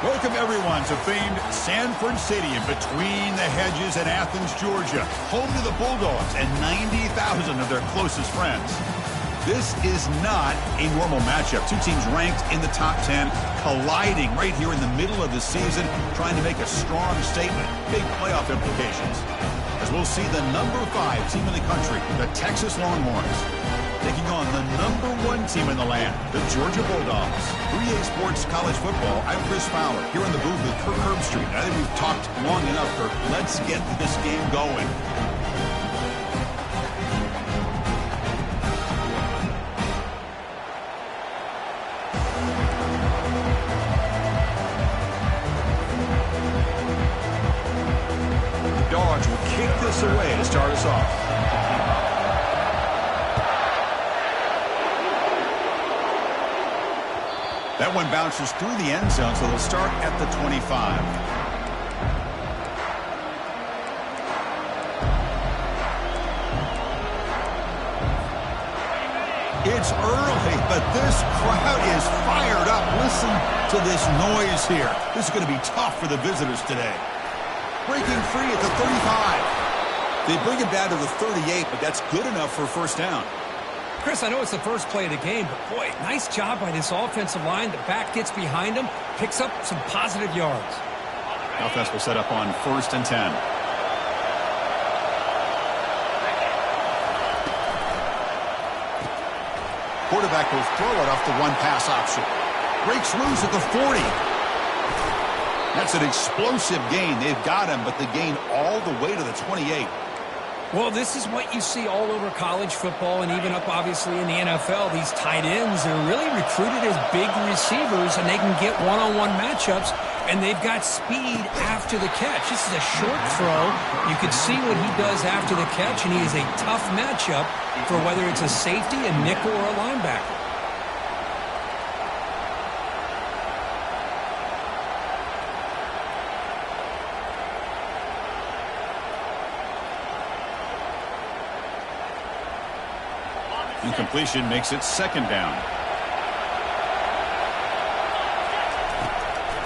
Welcome, everyone, to famed Sanford Stadium between the hedges in Athens, Georgia, home to the Bulldogs and 90,000 of their closest friends. This is not a normal matchup. Two teams ranked in the top 10, colliding right here in the middle of the season, trying to make a strong statement. Big playoff implications. As we'll see the number 5 team in the country, the Texas Longhorns, taking on the number 1 team in the land, the Georgia Bulldogs. 3A Sports College Football, I'm Chris Fowler, here in the booth with Kirk Herbstreit. I think we've talked long enough, Kirk. Let's get this game going. The Dogs will kick this away to start us off. That one bounces through the end zone, so they'll start at the 25. It's early, but this crowd is fired up. Listen to this noise here. This is going to be tough for the visitors today. Breaking free at the 35. They bring it down to the 38, but that's good enough for a first down. Chris, I know it's the first play of the game, but boy, nice job by this offensive line. The back gets behind him, picks up some positive yards. Offense will set up on 1st and 10. Quarterback will throw it off the one pass option. Breaks loose at the 40. That's an explosive gain. They've got him, but the gain all the way to the 28. Well, this is what you see all over college football and even up, obviously, in the NFL. These tight ends are really recruited as big receivers, and they can get one-on-one matchups, and they've got speed after the catch. This is a short throw. You can see what he does after the catch, and he is a tough matchup for whether it's a safety, a nickel, or a linebacker. Incompletion makes it 2nd down.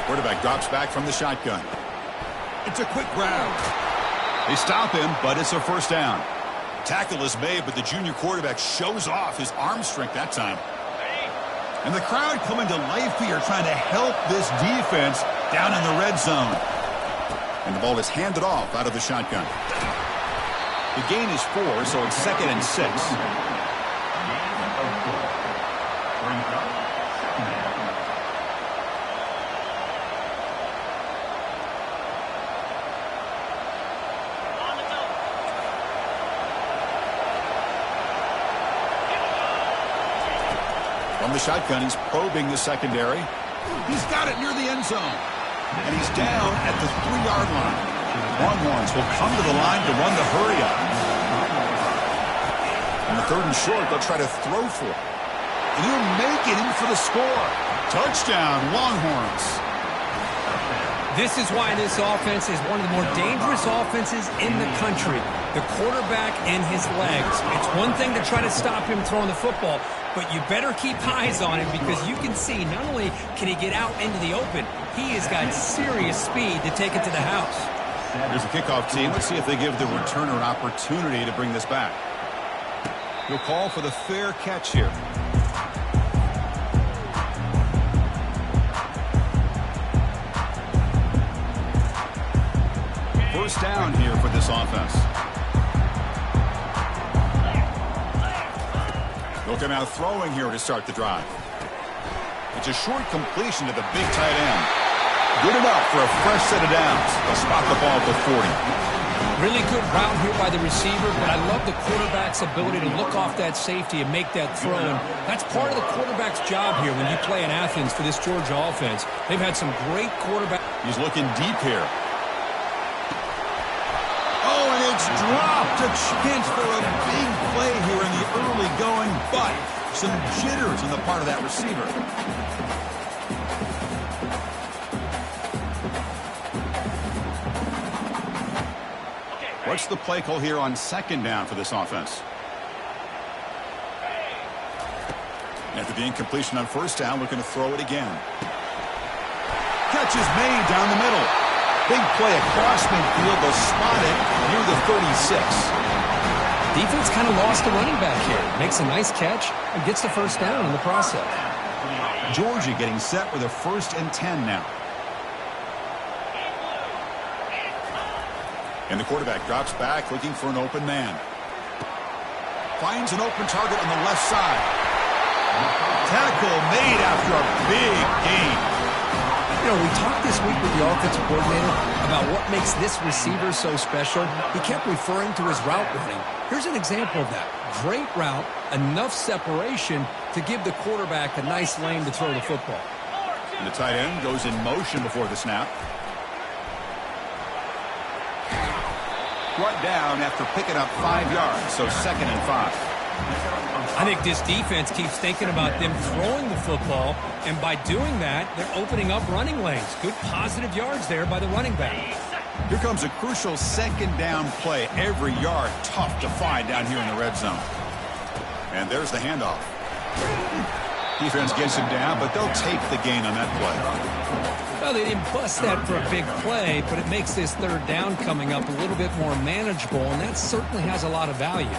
Quarterback drops back from the shotgun. It's a quick grab. They stop him, but it's a first down. Tackle is made, but the junior quarterback shows off his arm strength that time. And the crowd coming to life here, trying to help this defense down in the red zone. And the ball is handed off out of the shotgun. The gain is 4, so it's 2nd and 6. From the shotgun, he's probing the secondary. He's got it near the end zone. And he's down at the 3-yard line. Longhorns will come to the line to run the hurry up. On the 3rd and short, they'll try to throw for it. And he'll make it in for the score. Touchdown, Longhorns. This is why this offense is one of the more dangerous offenses in the country. The quarterback and his legs. It's one thing to try to stop him throwing the football, but you better keep eyes on him because you can see not only can he get out into the open, he has got serious speed to take it to the house. Here's the kickoff team. Let's see if they give the returner an opportunity to bring this back. He'll call for the fair catch here. First down here for this offense. They'll come out throwing here to start the drive. It's a short completion to the big tight end. Good enough for a fresh set of downs. They'll spot the ball at the 40. Really good route here by the receiver, but I love the quarterback's ability to look off that safety and make that throw. And that's part of the quarterback's job here when you play in Athens for this Georgia offense. They've had some great quarterback. He's looking deep here. Oh, and it's dropped. A chance for a big play here in the early going, but some jitters on the part of that receiver. What's the play call here on 2nd down for this offense? After the incompletion on 1st down, looking to throw it again. catch is made down the middle. Big play across midfield. They'll spot it near the 36. Defense kind of lost the running back here. Makes a nice catch and gets the first down in the process. Georgia getting set with a 1st and 10 now. And the quarterback drops back looking for an open man. Finds an open target on the left side. Tackle made after a big gain. You know, we talked this week with the offensive coordinator about what makes this receiver so special. He kept referring to his route running. Here's an example of that. Great route, enough separation to give the quarterback a nice lane to throw the football. And the tight end goes in motion before the snap. Brought down after picking up 5 yards, so 2nd and 5. I think this defense keeps thinking about them throwing the football, and by doing that, they're opening up running lanes. Good positive yards there by the running back. Here comes a crucial 2nd down play. Every yard tough to find down here in the red zone. And there's the handoff. Defense gets him down, but they'll take the gain on that play. Well, they didn't bust that for a big play, but it makes this 3rd down coming up a little bit more manageable, and that certainly has a lot of value.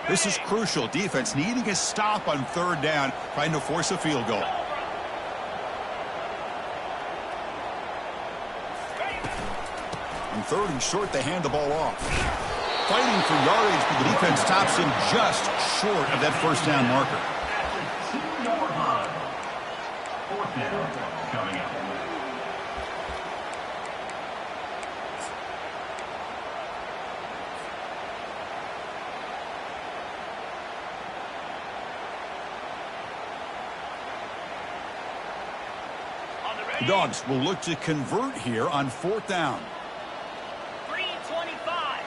This is crucial. Defense needing a stop on 3rd down, trying to force a field goal. On 3rd and short, they hand the ball off. Fighting for yardage, but the defense stops him just short of that 1st down marker. 4th down coming up. The Dogs will look to convert here on 4th down. 3:25.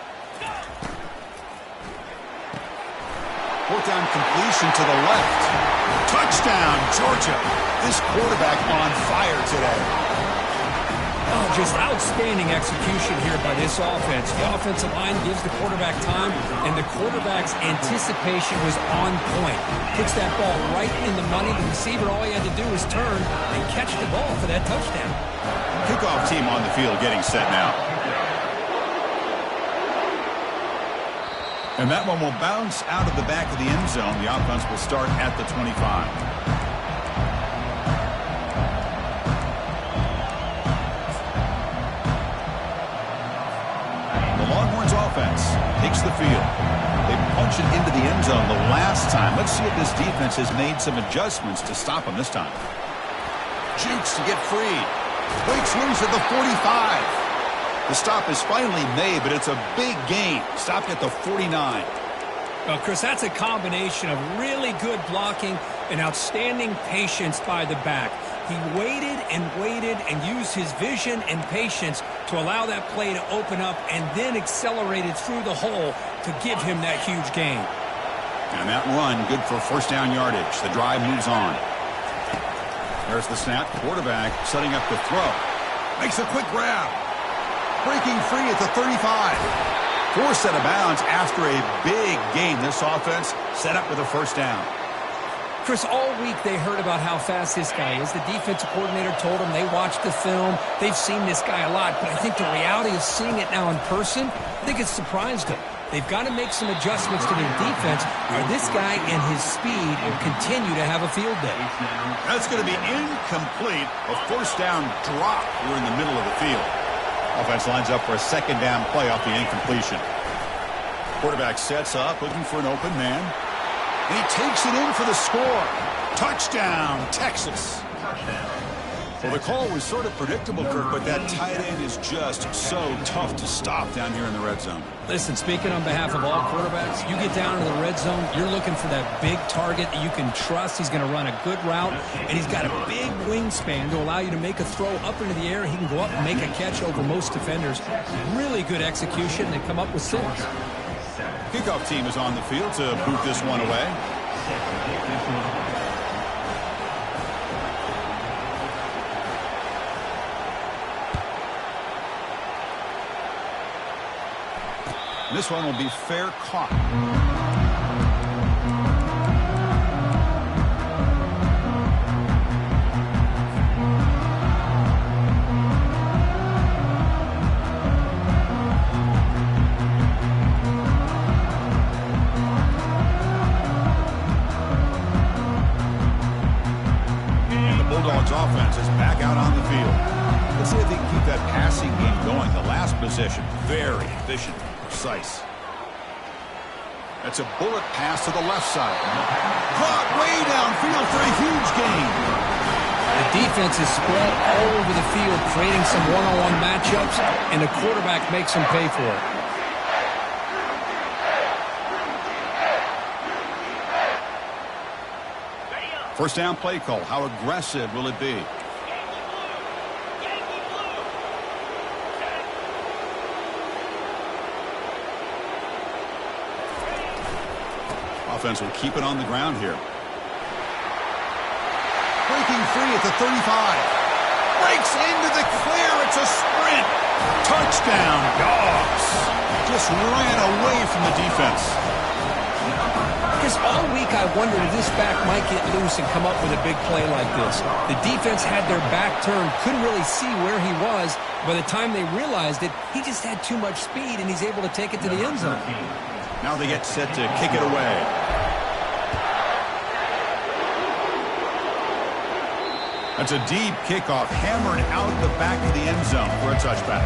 4th down completion to the left. Touchdown, Georgia. This quarterback on fire today. Oh, just outstanding execution here by this offense. The offensive line gives the quarterback time, and the quarterback's anticipation was on point. Puts that ball right in the money. The receiver, all he had to do was turn and catch the ball for that touchdown. Kickoff team on the field getting set now. And that one will bounce out of the back of the end zone. The offense will start at the 25. Offense takes the field. They punch it into the end zone the last time. Let's see if this defense has made some adjustments to stop them this time. Jukes to get free. Breaks loose at the 45. The stop is finally made, but it's a big gain. Stopped at the 49. Well, Chris, that's a combination of really good blocking and outstanding patience by the back. He waited and used his vision and patience to allow that play to open up and then accelerated through the hole to give him that huge gain. And that run, good for 1st down yardage. The drive moves on. There's the snap. Quarterback setting up the throw. Makes a quick grab. Breaking free at the 35. Forced out of bounds after a big gain. This offense set up with a 1st down. Chris, all week they heard about how fast this guy is. The defensive coordinator told them they watched the film. They've seen this guy a lot, but I think the reality of seeing it now in person, I think it's surprised them. They've got to make some adjustments to their defense, or this guy and his speed will continue to have a field day. That's going to be incomplete. A 1st down drop. We're in the middle of the field. Offense lines up for a 2nd down play off the incompletion. Quarterback sets up, looking for an open man. And he takes it in for the score. Touchdown, Texas. Well, the call was sort of predictable, Kirk, but that tight end is just so tough to stop down here in the red zone. Listen, speaking on behalf of all quarterbacks, you get down to the red zone, you're looking for that big target that you can trust. He's going to run a good route, and he's got a big wingspan to allow you to make a throw up into the air. He can go up and make a catch over most defenders. Really good execution. They come up with 6. Kickoff team is on the field to boot this one away. And this one will be fair caught. Offense is back out on the field. Let's see if they can keep that passing game going. The last possession, very efficient, precise. That's a bullet pass to the left side. Caught way downfield for a huge gain. The defense is spread all over the field, creating some one-on-one matchups, and the quarterback makes them pay for it. First down play call. How aggressive will it be? Offense will keep it on the ground here. Breaking free at the 35. Breaks into the clear. It's a sprint. Touchdown, Dogs. Just ran away from the defense. Because all week I wondered if this back might get loose and come up with a big play like this. The defense had their back turned, couldn't really see where he was. By the time they realized it, he just had too much speed, and he's able to take it to the end zone. Now they get set to kick it away. That's a deep kickoff, hammered out the back of the end zone for a touchback.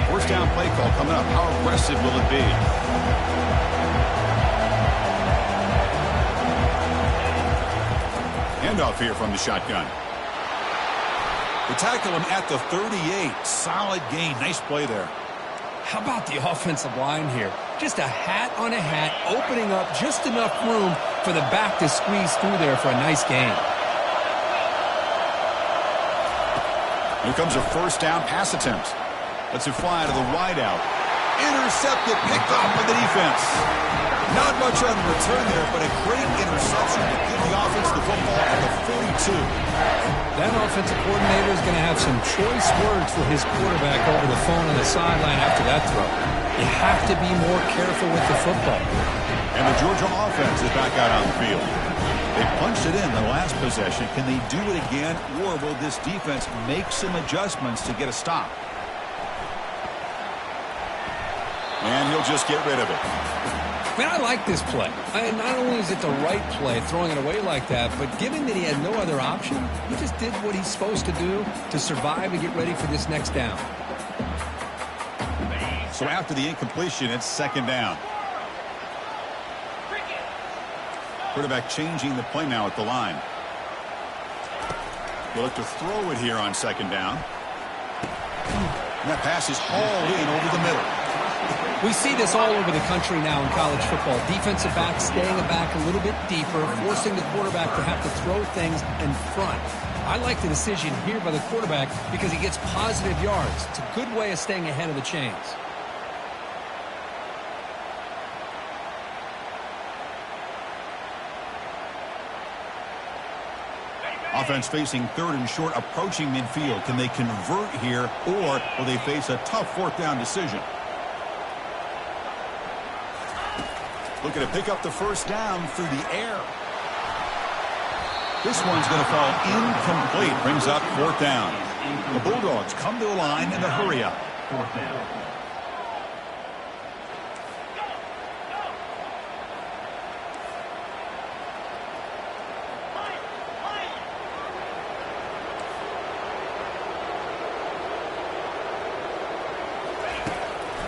First down play call coming up. How aggressive will it be? Handoff here from the shotgun. They tackle him at the 38. Solid gain. Nice play there. How about the offensive line here? Just a hat on a hat, opening up just enough room for the back to squeeze through there for a nice gain. Here comes a first down pass attempt. Lets it fly to the wideout. Intercepted, picked off by the defense. Not much on the return there, but a great interception to give the offense the football at the 42. That offensive coordinator is going to have some choice words for his quarterback over the phone on the sideline after that throw. You have to be more careful with the football. And the Georgia offense is back out on the field. They punched it in the last possession. Can they do it again, or will this defense make some adjustments to get a stop? And he'll just get rid of it. Man, I like this play. Not only is it the right play, throwing it away like that, but given that he had no other option, he just did what he's supposed to do to survive and get ready for this next down. So after the incompletion, it's second down. Quarterback changing the play now at the line. We'll look to throw it here on second down. And that pass is hauled in over the middle. We see this all over the country now in college football. Defensive backs staying back a little bit deeper, forcing the quarterback to have to throw things in front. I like the decision here by the quarterback because he gets positive yards. It's a good way of staying ahead of the chains. Offense facing third and short, approaching midfield. Can they convert here, or will they face a tough fourth down decision? Looking to pick up the first down through the air. This one's going to fall incomplete. Brings up fourth down. The Bulldogs come to the line in a hurry up. Fourth down.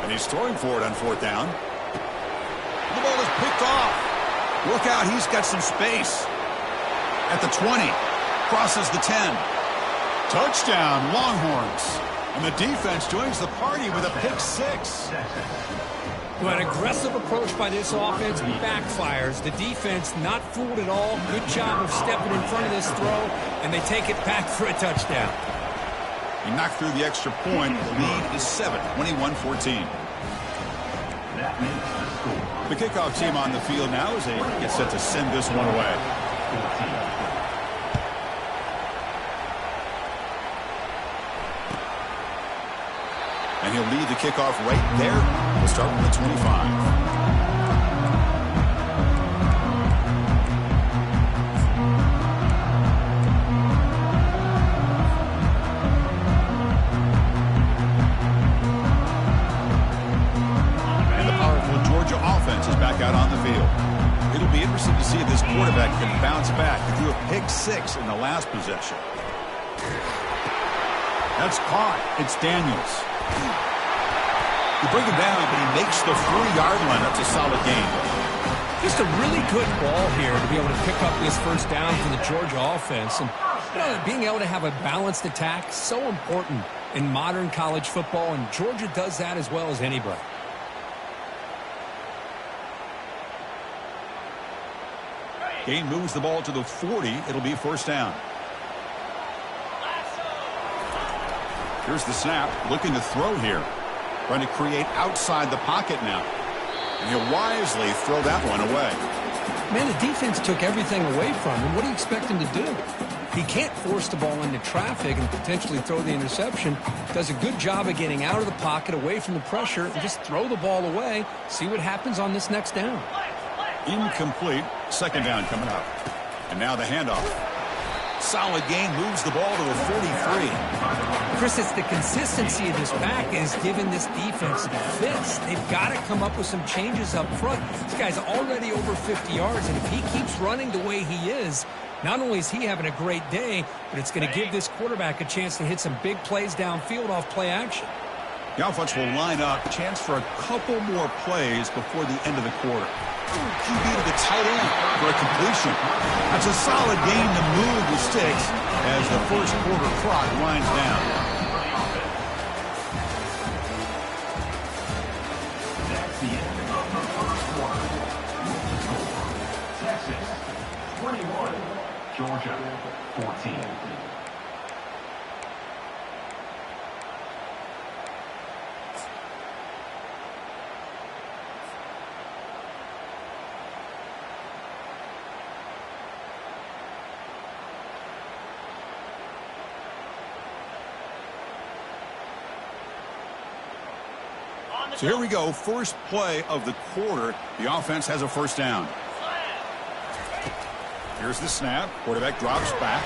And he's throwing for it on fourth down. The ball is picked off. Look out, he's got some space. At the 20. Crosses the 10. Touchdown, Longhorns. And the defense joins the party with a pick six. Well, an aggressive approach by this offense backfires. The defense not fooled at all. Good job of stepping in front of this throw, and they take it back for a touchdown. He knocked through the extra point. The lead is 7, 21-14. The kickoff team on the field now as they get set to send this one away. he'll lead the kickoff right there. We'll start with the 25. Offense is back out on the field. It'll be interesting to see if this quarterback can bounce back. He threw a pick 6 in the last possession. That's caught. It's Daniels. You bring him down, but he makes the 3-yard line. That's a solid gain. Just a really good ball here to be able to pick up this first down for the Georgia offense. And being able to have a balanced attack, so important in modern college football, and Georgia does that as well as anybody. Gain moves the ball to the 40. It'll be first down. Here's the snap. Looking to throw here. Trying to create outside the pocket now. And he'll wisely throw that one away. Man, the defense took everything away from him. What do you expect him to do? He can't force the ball into traffic and potentially throw the interception. Does a good job of getting out of the pocket, away from the pressure, and just throw the ball away. See what happens on this next down. Incomplete. Second down coming up. And now the handoff. Solid gain, moves the ball to the 43. Chris, it's the consistency of this back is giving this defense fits. They've got to come up with some changes up front. This guy's already over 50 yards, and if he keeps running the way he is, not only is he having a great day, but it's going to give this quarterback a chance to hit some big plays downfield off play action. The offense will line up. Chance for a couple more plays before the end of the quarter. QB to the tight end for a completion. That's a solid gain to move the sticks as the first quarter clock winds down. That's the end of the first quarter. Texas 21, Georgia 14. So here we go, first play of the quarter. The offense has a first down. Here's the snap. Quarterback drops back.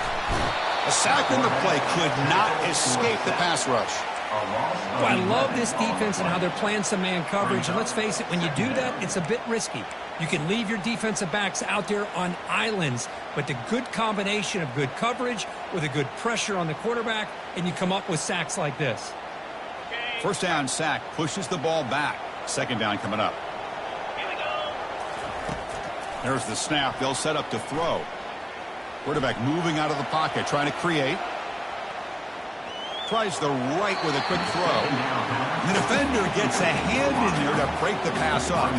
A sack on the play, could not escape the pass rush. Oh, I love this defense and how they're playing some man coverage. And let's face it, when you do that, it's a bit risky. You can leave your defensive backs out there on islands, but the good combination of good coverage with a good pressure on the quarterback, and you come up with sacks like this. First down sack, pushes the ball back. Second down coming up. Here we go. There's the snap. They'll set up to throw. Quarterback moving out of the pocket, trying to create. Tries the right with a quick throw. The defender gets a hand in there to break the pass up.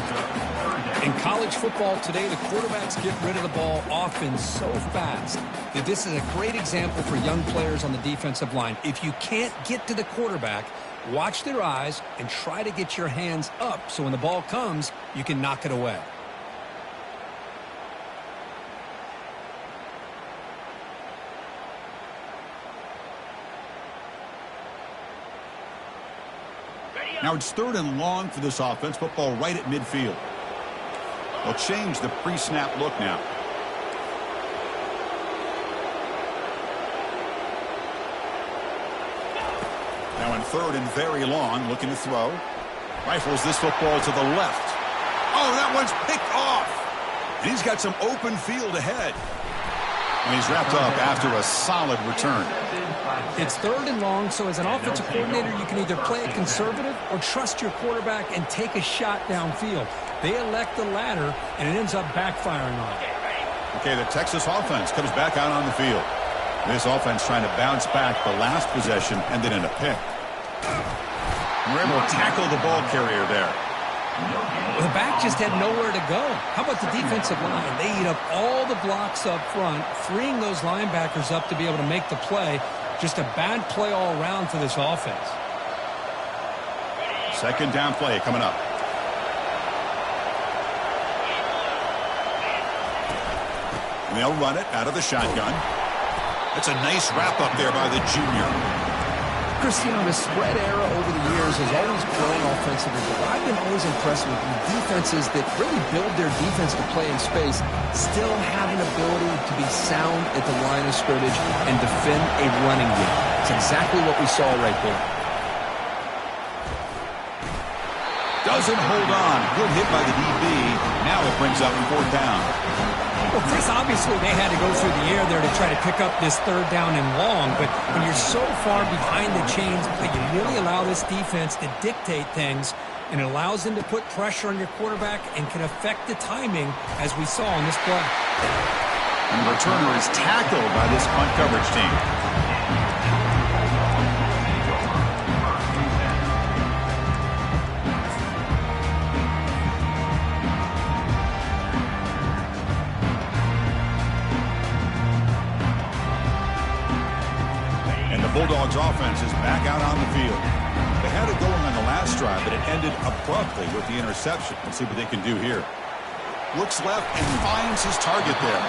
In college football today, the quarterbacks get rid of the ball often so fast that this is a great example for young players on the defensive line. If you can't get to the quarterback, watch their eyes and try to get your hands up so when the ball comes, you can knock it away. Now it's third and long for this offense. Football right at midfield. They'll change the pre-snap look now. Now in third and very long, looking to throw. Rifles this football to the left. Oh, that one's picked off. And he's got some open field ahead. And he's wrapped up after a solid return. It's third and long, so as an offensive coordinator, you can either play it conservative or trust your quarterback and take a shot downfield. They elect the latter, and it ends up backfiring on them. Okay, the Texas offense comes back out on the field. This offense trying to bounce back. The last possession ended in a pick. And we're able to tackle the ball carrier there. The back just had nowhere to go. How about the defensive line? They eat up all the blocks up front, freeing those linebackers up to be able to make the play. Just a bad play all around for this offense. Second down play coming up. And they'll run it out of the shotgun. That's a nice wrap up there by the junior. Chris, you know, the spread era over the years has always grown offensively, but I've been always impressed with defenses that really build their defense to play in space, still have an ability to be sound at the line of scrimmage and defend a running game. It's exactly what we saw right there. Doesn't hold on. Good hit by the DB. Now it brings up 4th down. Well, Chris, obviously they had to go through the air there to try to pick up this 3rd down and long, but when you're so far behind the chains, you really allow this defense to dictate things, and it allows them to put pressure on your quarterback and can affect the timing, as we saw on this play. And the returner is tackled by this punt coverage team. Bulldogs offense is back out on the field. They had it going on the last drive, but it ended abruptly with the interception. Let's see what they can do here. Looks left and finds his target there.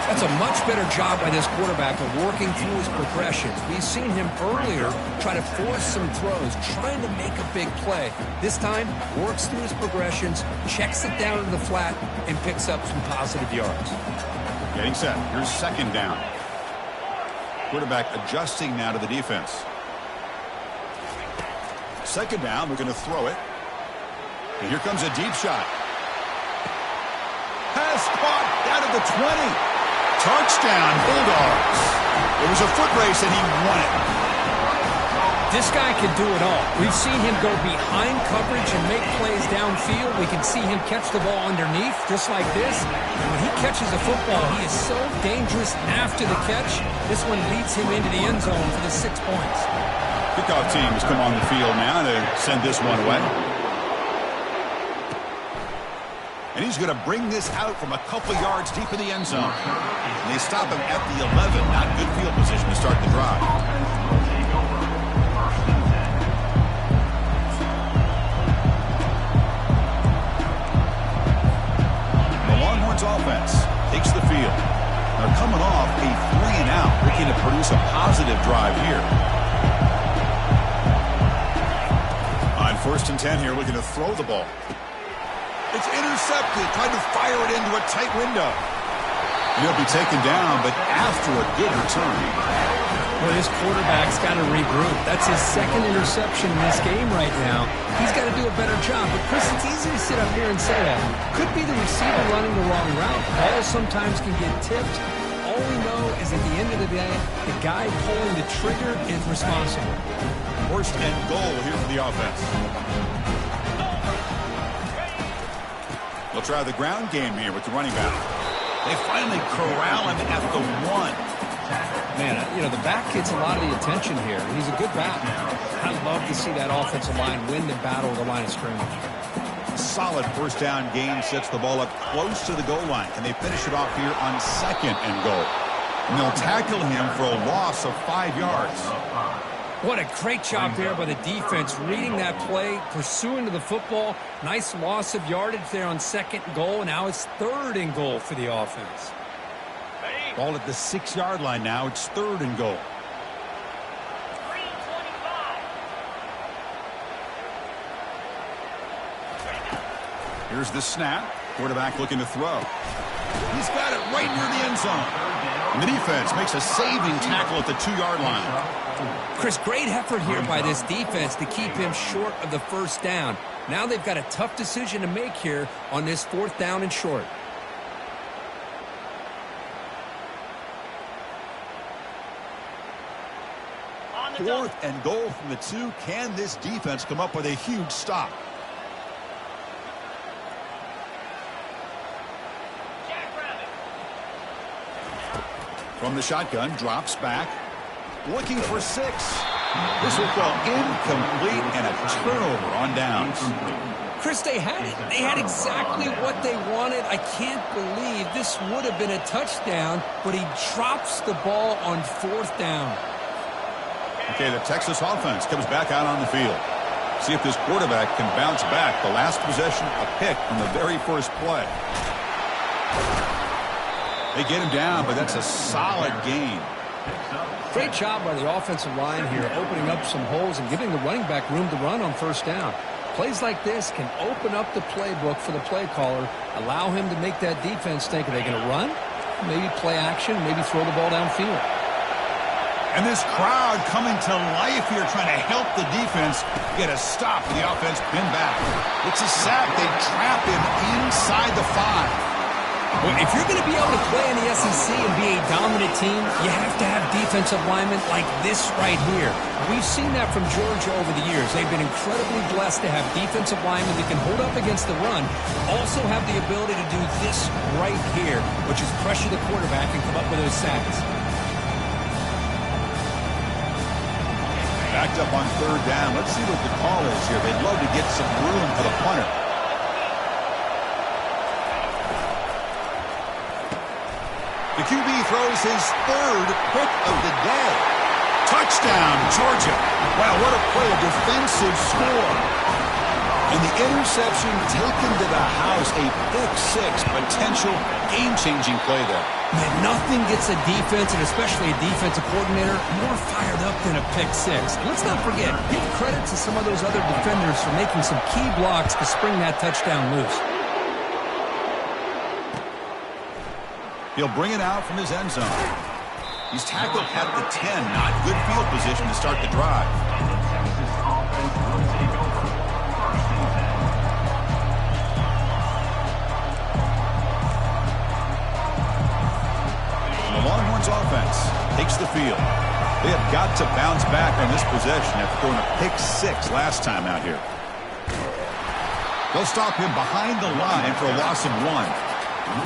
That's a much better job by this quarterback of working through his progressions. We've seen him earlier try to force some throws, trying to make a big play. This time, works through his progressions, checks it down to the flat, and picks up some positive yards. Getting set. Here's 2nd down. Quarterback adjusting now to the defense. 2nd down, we're going to throw it. And here comes a deep shot. Pass caught down at the 20. Touchdown, Bulldogs. It was a foot race and he won it. This guy can do it all. We've seen him go behind coverage and make plays downfield. We can see him catch the ball underneath, just like this. And when he catches a football, he is so dangerous after the catch. This one leads him into the end zone for the 6 points. Kickoff team has come on the field now to send this one away. And he's going to bring this out from a couple yards deep in the end zone. And they stop him at the 11. Not good field position to start the drive. Offense takes the field. They're coming off a 3-and-out, looking to produce a positive drive here. On 1st and 10 here, looking to throw the ball. It's intercepted, trying to fire it into a tight window. He'll be taken down, but after a good return. Well, this quarterback's got to regroup. That's his 2nd interception in this game right now. He's got to do a better job. But, Chris, it's easy to sit up here and say that. Could be the receiver running the wrong route. Balls sometimes can get tipped. All we know is at the end of the day, the guy pulling the trigger is responsible. 1st and goal here for the offense. They'll try the ground game here with the running back. They finally corral him at the 1. Man, you know, the back gets a lot of the attention here. He's a good back. I love to see that offensive line win the battle of the line of scrimmage. Solid 1st down gain sets the ball up close to the goal line. Can they finish it off here on 2nd and goal? And they'll tackle him for a loss of 5 yards. What a great job there by the defense, reading that play, pursuing to the football. Nice loss of yardage there on 2nd and goal. And now it's 3rd and goal for the offense. Ball at the 6-yard line now. It's 3rd and goal. Here's the snap. Quarterback looking to throw. He's got it right near the end zone. And the defense makes a saving tackle at the 2-yard line. Chris, great effort here by this defense to keep him short of the 1st down. Now they've got a tough decision to make here on this 4th down and short. 4th and goal from the 2. Can this defense come up with a huge stop? From the shotgun, drops back, looking for 6. This will fall incomplete and a turnover on downs. Chris, they had it. They had exactly what they wanted. I can't believe this would have been a touchdown, but he drops the ball on 4th down. Okay, the Texas offense comes back out on the field. See if this quarterback can bounce back. The last possession, a pick on the very first play. They get him down, but that's a solid gain. picks up. Great job by the offensive line here, opening up some holes and giving the running back room to run on first down. Plays like this can open up the playbook for the play caller, allow him to make that defense think, are they going to run? Maybe play action, maybe throw the ball downfield. And this crowd coming to life here, trying to help the defense get a stop. The offense pinned back. It's a sack. They trap him inside the 5. Well, if you're going to be able to play in the SEC and be a dominant team, you have to have defensive linemen like this right here. We've seen that from Georgia over the years. They've been incredibly blessed to have defensive linemen that can hold up against the run, also have the ability to do this right here, which is pressure the quarterback and come up with those sacks. Backed up on third down. Let's see what the call is here. They'd love to get some room for the punter. The QB throws his third pick of the day. Touchdown, Georgia. Wow, what a play, a defensive score. And the interception taken to the house, a pick-6, potential game-changing play there. Man, nothing gets a defense, and especially a defensive coordinator, more fired up than a pick-6. Let's not forget, give credit to some of those other defenders for making some key blocks to spring that touchdown loose. He'll bring it out from his end zone. He's tackled at the 10. Not good field position to start the drive. And the Texas offense will take over. First and 10. The Longhorns offense takes the field. They have got to bounce back on this possession after throwing a pick-6 last time out here. They'll stop him behind the line for a loss of 1.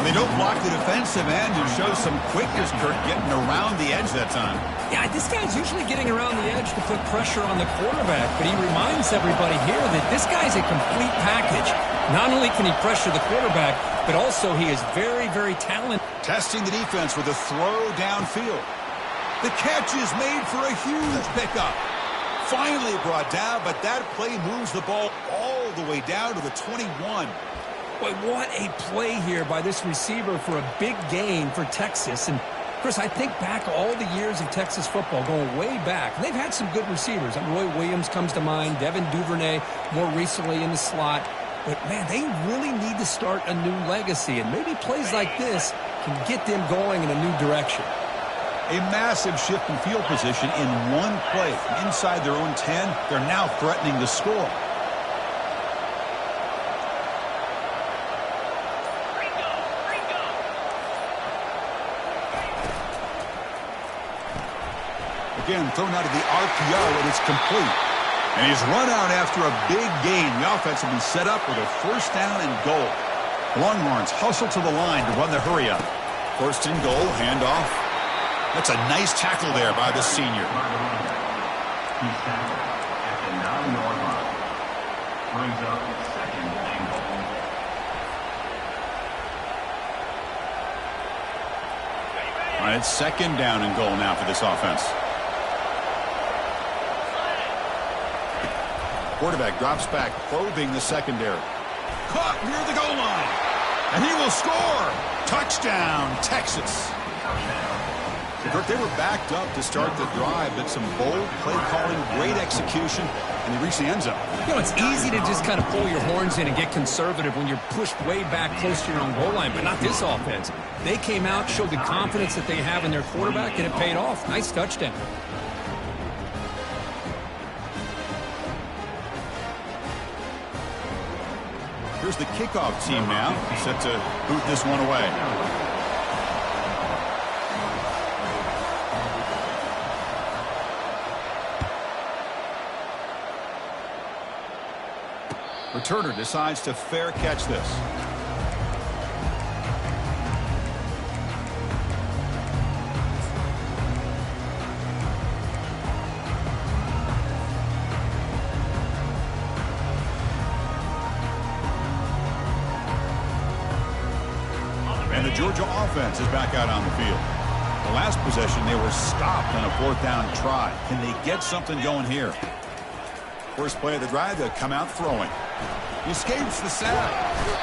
They don't block the defensive end and show some quickness, Kirk, getting around the edge that time. Yeah, this guy's usually getting around the edge to put pressure on the quarterback, but he reminds everybody here that this guy's a complete package. Not only can he pressure the quarterback, but also he is very, very talented. Testing the defense with a throw downfield. The catch is made for a huge pickup. Finally brought down, but that play moves the ball all the way down to the 21. Boy, what a play here by this receiver for a big gain for Texas. And, Chris, I think back all the years of Texas football, going way back. And they've had some good receivers. Roy Williams comes to mind, Devin Duvernay more recently in the slot. But, man, they really need to start a new legacy. And maybe plays like this can get them going in a new direction. A massive shift in field position in one play. From inside their own 10, they're now threatening to score. Again, thrown out of the RPO, and it's complete. And he's run out after a big gain. The offense will be set up with a first down and goal. Longhorns hustle to the line to run the hurry-up. First and goal, handoff. That's a nice tackle there by the senior. He's tackled at the 9-yard line. Brings up second and goal. All right, it's second down and goal now for this offense. Quarterback drops back, probing the secondary. Caught near the goal line. And he will score. Touchdown, Texas. Kirk, they were backed up to start the drive, but some bold play calling, great execution, and they reached the end zone. You know, it's easy to just kind of pull your horns in and get conservative when you're pushed way back close to your own goal line, but not this offense. They came out, showed the confidence that they have in their quarterback, and it paid off. Nice touchdown. Here's the kickoff team now, set to boot this one away. Returner decides to fair catch this. And the Georgia offense is back out on the field. The last possession, they were stopped on a fourth down try. Can they get something going here? First play of the drive, they'll come out throwing. He escapes the sack.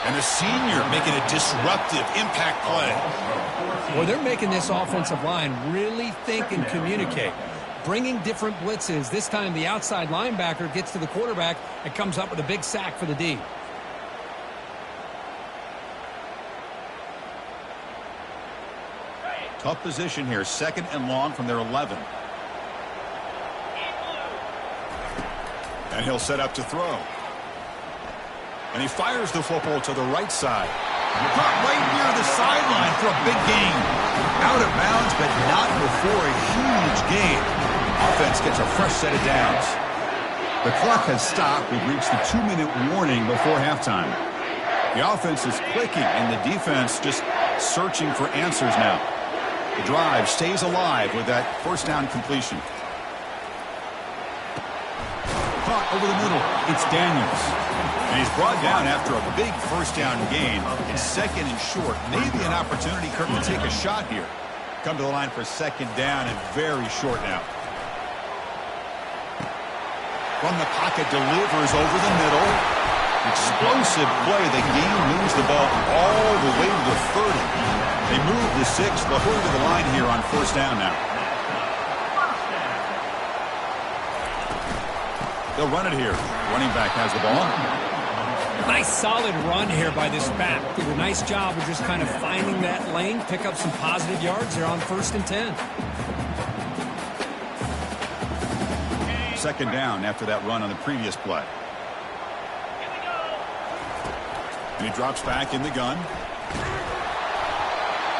And the senior making a disruptive impact play. Well, they're making this offensive line really think and communicate. Bringing different blitzes. This time the outside linebacker gets to the quarterback and comes up with a big sack for the D. Tough position here. 2nd and long from their 11. And he'll set up to throw. And he fires the football to the right side. Caught right near the sideline for a big gain. Out of bounds, but not before a huge gain. Offense gets a fresh set of downs. The clock has stopped. We've reached the 2-minute warning before halftime. The offense is clicking, and the defense just searching for answers now. The drive stays alive with that first down completion. Caught over the middle. It's Daniels. And he's brought down after a big first down gain. It's 2nd and short. Maybe an opportunity, Kirk, to take a shot here. Come to the line for 2nd down and very short now. From the pocket, delivers over the middle. Explosive play. The game moves the ball all the way to the 30. They move the 6. They'll hurry to the line here on first down now. They'll run it here. Running back has the ball. Nice solid run here by this back. Did a nice job of just kind of finding that lane, pick up some positive yards there on 1st and 10. 2nd down after that run on the previous play. And he drops back in the gun.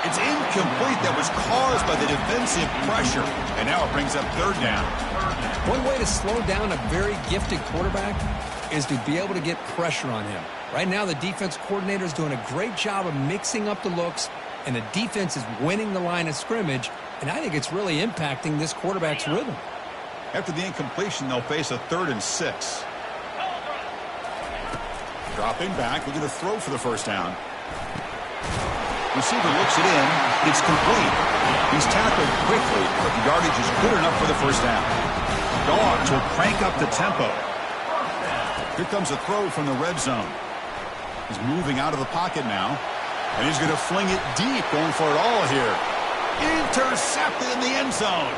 It's incomplete. That was caused by the defensive pressure. And now it brings up 3rd down. One way to slow down a very gifted quarterback is to be able to get pressure on him. Right now, the defense coordinator is doing a great job of mixing up the looks, and the defense is winning the line of scrimmage, and I think it's really impacting this quarterback's rhythm. After the incompletion, they'll face a 3rd and 6. Dropping back, looking to throw for the first down. Receiver looks it in. It's complete. He's tackled quickly, but the yardage is good enough for the first down. Dogs will crank up the tempo. Here comes a throw from the red zone. He's moving out of the pocket now. And he's going to fling it deep, going for it all here. Intercepted in the end zone.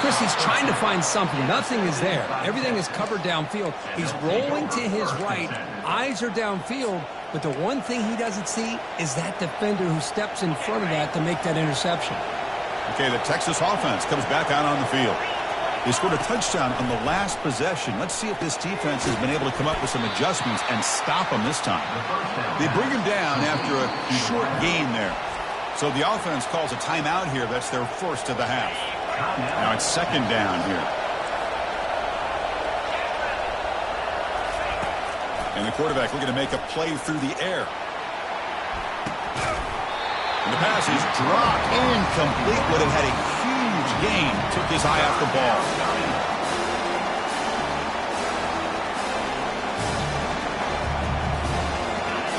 Chris, he's trying to find something. Nothing is there. Everything is covered downfield. He's rolling to his right. Eyes are downfield. But the one thing he doesn't see is that defender who steps in front of that to make that interception. Okay, the Texas offense comes back out on the field. They scored a touchdown on the last possession. Let's see if this defense has been able to come up with some adjustments and stop them this time. They bring him down after a short gain there. So the offense calls a timeout here. That's their first of the half. Now it's 2nd down here. And the quarterback looking to make a play through the air. And the pass is dropped incomplete. Would have had a huge gain. Took his eye off the ball.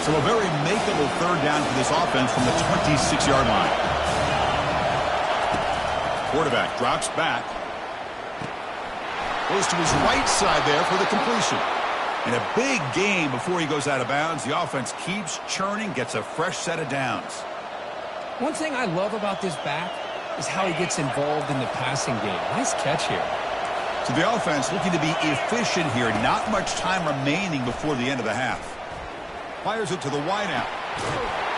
So a very makeable 3rd down for this offense from the 26-yard line. Quarterback drops back. Goes to his right side there for the completion. And a big gain before he goes out of bounds. The offense keeps churning, gets a fresh set of downs. One thing I love about this back is how he gets involved in the passing game. Nice catch here. So the offense looking to be efficient here. Not much time remaining before the end of the half. Fires it to the wideout.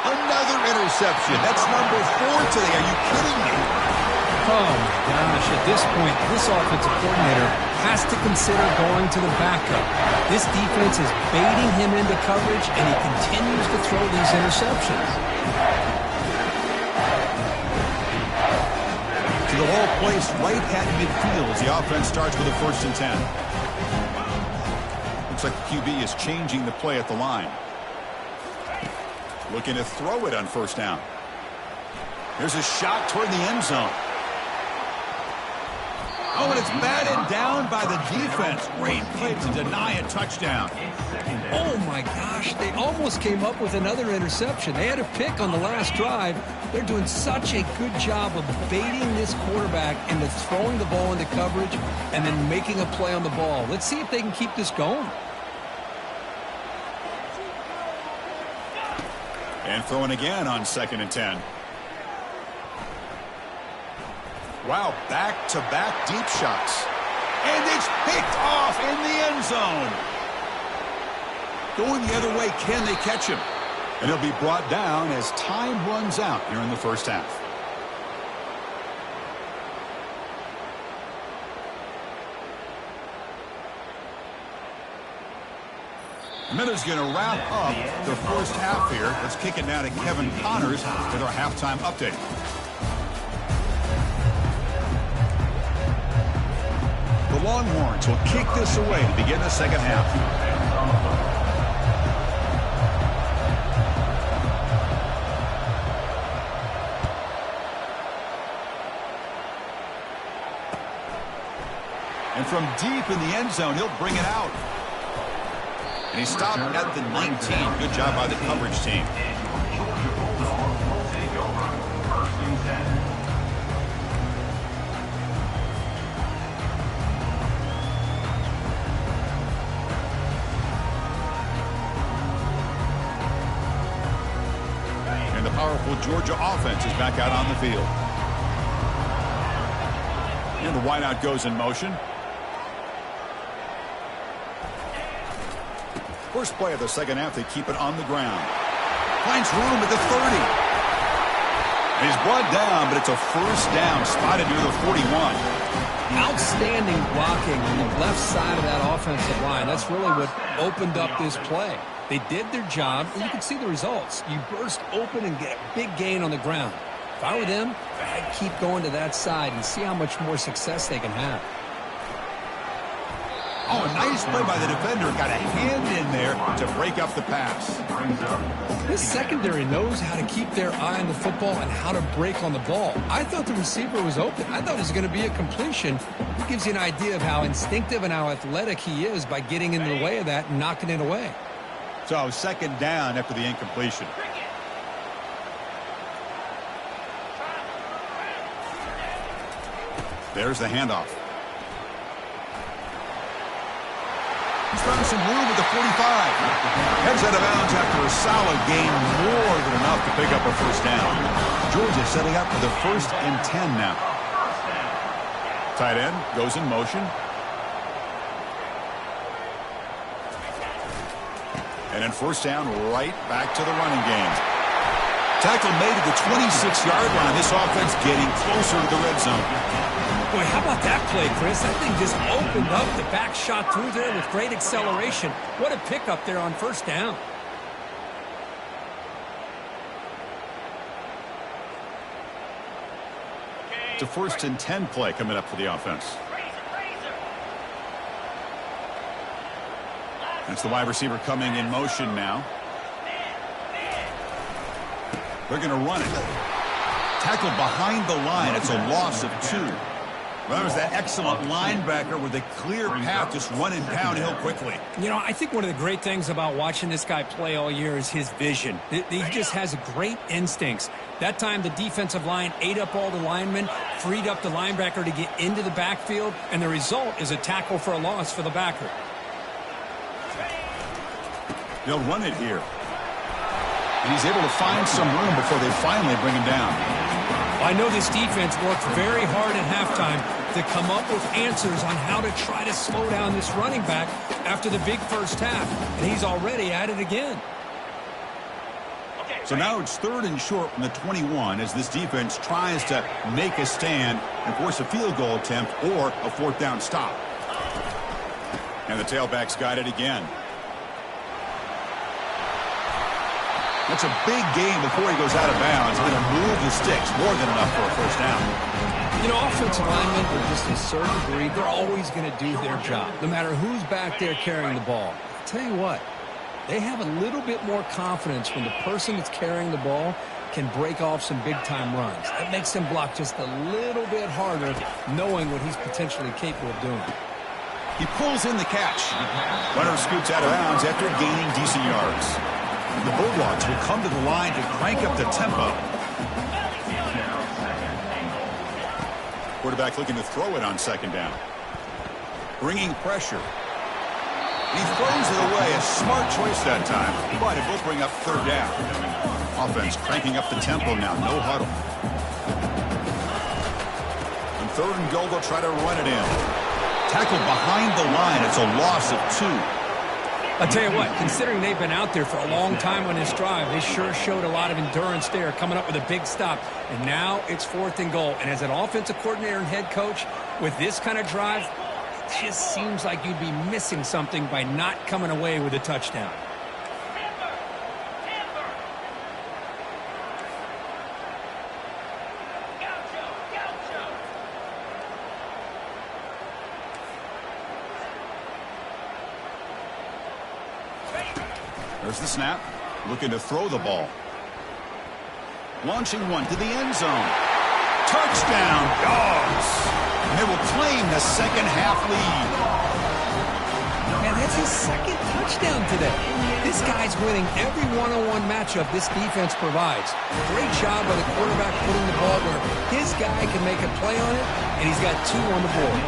Another interception. That's number 4 today. Are you kidding me? Oh, my gosh. At this point, this offensive coordinator has to consider going to the backup. This defense is baiting him into coverage, and he continues to throw these interceptions. To the whole place right at midfield as the offense starts with a 1st and 10. Looks like the QB is changing the play at the line. Looking to throw it on 1st down. Here's a shot toward the end zone. Oh, and it's batted down by the defense. Great play to deny a touchdown. Oh, my gosh. They almost came up with another interception. They had a pick on the last drive. They're doing such a good job of baiting this quarterback into throwing the ball into coverage and then making a play on the ball. Let's see if they can keep this going. And throwing again on 2nd and 10. Wow, back-to-back deep shots. And it's picked off in the end zone. Going the other way, can they catch him? And he'll be brought down as time runs out here in the first half. Miller's going to wrap up the first half here. Let's kick it now to Kevin Connors with our halftime update. The Longhorns will kick this away to begin the second half. And from deep in the end zone, he'll bring it out. And he stopped at the 19. Good job by the coverage team. And the powerful Georgia offense is back out on the field. And the wideout goes in motion. First play of the second half, they keep it on the ground. Finds room at the 30. And he's brought down, but it's a first down, spotted near the 41. Outstanding blocking on the left side of that offensive line. That's really what opened up this play. They did their job, and you can see the results. You burst open and get a big gain on the ground. If I were them, I'd keep going to that side and see how much more success they can have. Oh, a nice play by the defender. Got a hand in there to break up the pass. This secondary knows how to keep their eye on the football and how to break on the ball. I thought the receiver was open. I thought it was going to be a completion. It gives you an idea of how instinctive and how athletic he is by getting in the way of that and knocking it away. So second down after the incompletion. There's the handoff. He's found some room at the 45. Heads out of bounds after a solid gain, more than enough to pick up a first down. Georgia setting up for the 1st and 10 now. Tight end goes in motion. And then first down, right back to the running game. Tackle made at the 26-yard line. This offense getting closer to the red zone. Boy, how about that play, Chris? That thing just opened up. The back shot through there with great acceleration. What a pickup there on first down. It's a 1st and 10 play coming up for the offense. That's the wide receiver coming in motion now. They're going to run it. Tackled behind the line. It's a loss of 2. Well, that was that excellent linebacker with a clear path just running downhill quickly. You know, I think one of the great things about watching this guy play all year is his vision. He just has great instincts. That time the defensive line ate up all the linemen, freed up the linebacker to get into the backfield, and the result is a tackle for a loss for the backer. They'll run it here. And he's able to find some room before they finally bring him down. I know this defense worked very hard at halftime to come up with answers on how to try to slow down this running back after the big first half. And he's already at it again. So now it's 3rd and short from the 21 as this defense tries to make a stand and force a field goal attempt or a 4th down stop. And the tailback's got it again. That's a big gain before he goes out of bounds. Going to move the sticks. More than enough for a first down. You know, offensive linemen are just a certain breed. They're always going to do their job, no matter who's back there carrying the ball. I'll tell you what, they have a little bit more confidence when the person that's carrying the ball can break off some big-time runs. That makes him block just a little bit harder, knowing what he's potentially capable of doing. He pulls in the catch. Runner scoots out of bounds after gaining decent yards. The Bulldogs will come to the line to crank up the tempo. Quarterback looking to throw it on second down. Bringing pressure. He throws it away. A smart choice that time. But it will bring up third down. Offense cranking up the tempo now. No huddle. On third and goal, they'll try to run it in. Tackled behind the line. It's a loss of 2. I'll tell you what, considering they've been out there for a long time on this drive, they sure showed a lot of endurance there, coming up with a big stop. And now it's 4th and goal. And as an offensive coordinator and head coach, with this kind of drive, it just seems like you'd be missing something by not coming away with a touchdown. There's the snap. Looking to throw the ball. Launching one to the end zone. Touchdown, Dogs. And they will claim the second half lead. Man, that's his second touchdown today. This guy's winning every one-on-one matchup this defense provides. Great job by the quarterback putting the ball where his guy can make a play on it, and he's got 2 on the board.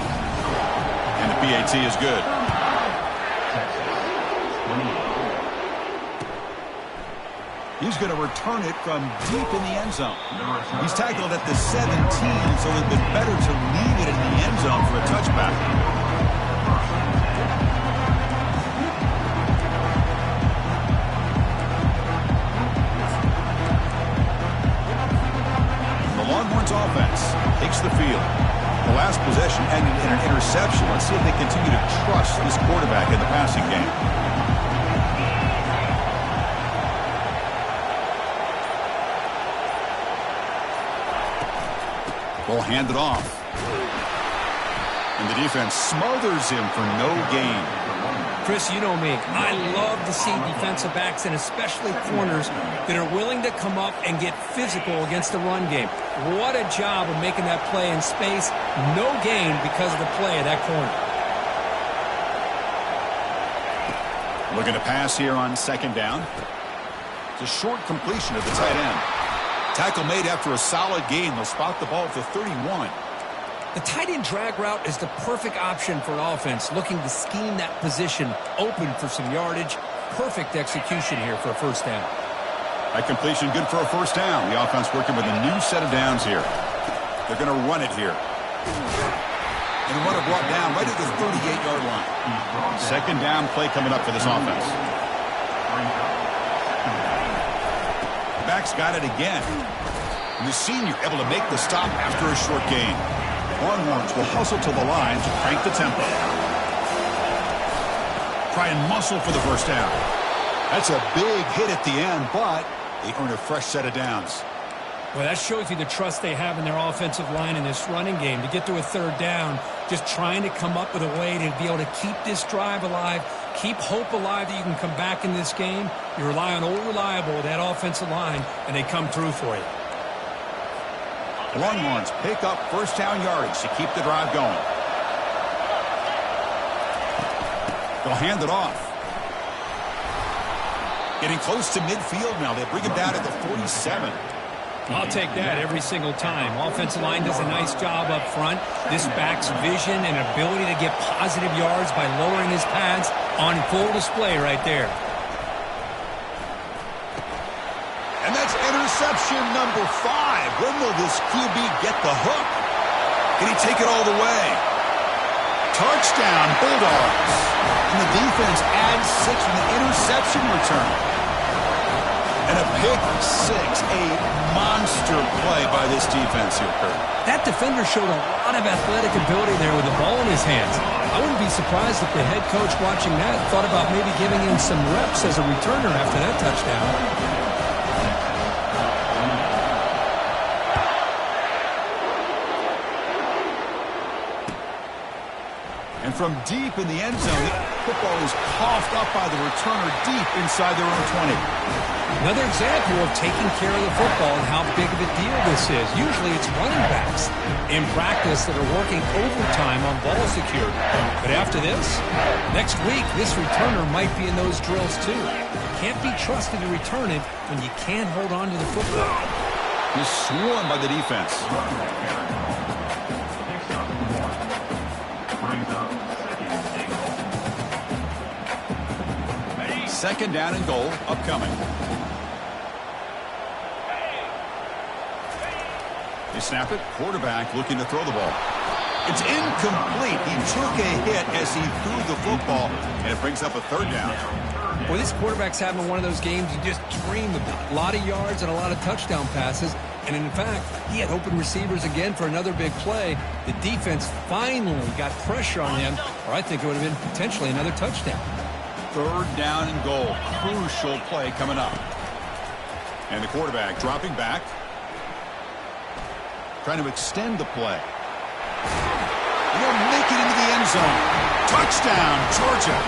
And the PAT is good. He's going to return it from deep in the end zone. He's tackled at the 17, so it would have been better to leave it in the end zone for a touchback. The Longhorns offense takes the field. The last possession ended in an interception. Let's see if they continue to trust this quarterback in the passing game. Ball handed off. And the defense smothers him for no gain. Chris, you know me. I love to see defensive backs and especially corners that are willing to come up and get physical against the run game. What a job of making that play in space. No gain because of the play of that corner. Looking to pass here on second down. It's a short completion of the tight end. Tackle made after a solid gain. They'll spot the ball at the 31. The tight end drag route is the perfect option for an offense looking to scheme that position open for some yardage. Perfect execution here for a first down. That completion good for a first down. The offense working with a new set of downs here. They're going to run it here. And the runner brought down right at the 38-yard line. Second down play coming up for this offense. Back's got it again. And the senior able to make the stop after a short gain. Longhorns will hustle to the line to crank the tempo. Try and muscle for the first down. That's a big hit at the end, but they earn a fresh set of downs. Well, that shows you the trust they have in their offensive line in this running game. To get to a third down, just trying to come up with a way to be able to keep this drive alive, keep hope alive that you can come back in this game. You rely on old reliable, that offensive line, and they come through for you. The Longhorns pick up first down yardage to keep the drive going. They'll hand it off. Getting close to midfield now. They bring him down at the 47. I'll take that every single time. Offensive line does a nice job up front. This back's vision and ability to get positive yards by lowering his pads on full display right there. And that's interception number 5. When will this QB get the hook? Can he take it all the way? Touchdown, Bulldogs. And the defense adds 6 with an interception return. And a pick 6, a monster play by this defense here, Kurt. That defender showed a lot of athletic ability there with the ball in his hands. I wouldn't be surprised if the head coach watching that thought about maybe giving him some reps as a returner after that touchdown. And from deep in the end zone, the football is coughed up by the returner deep inside their own 20. Another example of taking care of the football and how big of a deal this is. Usually it's running backs in practice that are working overtime on ball security. But after this, next week, this returner might be in those drills too. Can't be trusted to return it when you can't hold on to the football. He's swarmed by the defense. Second down and goal upcoming. They snap it. Quarterback looking to throw the ball. It's incomplete. He took a hit as he threw the football, and it brings up a third down. Well, this quarterback's having one of those games you just dream about. A lot of yards and a lot of touchdown passes. And in fact, he had open receivers again for another big play. The defense finally got pressure on him, or I think it would have been potentially another touchdown. Third down and goal. Crucial play coming up. And the quarterback dropping back. Trying to extend the play. They'll make it into the end zone. Touchdown, Georgia.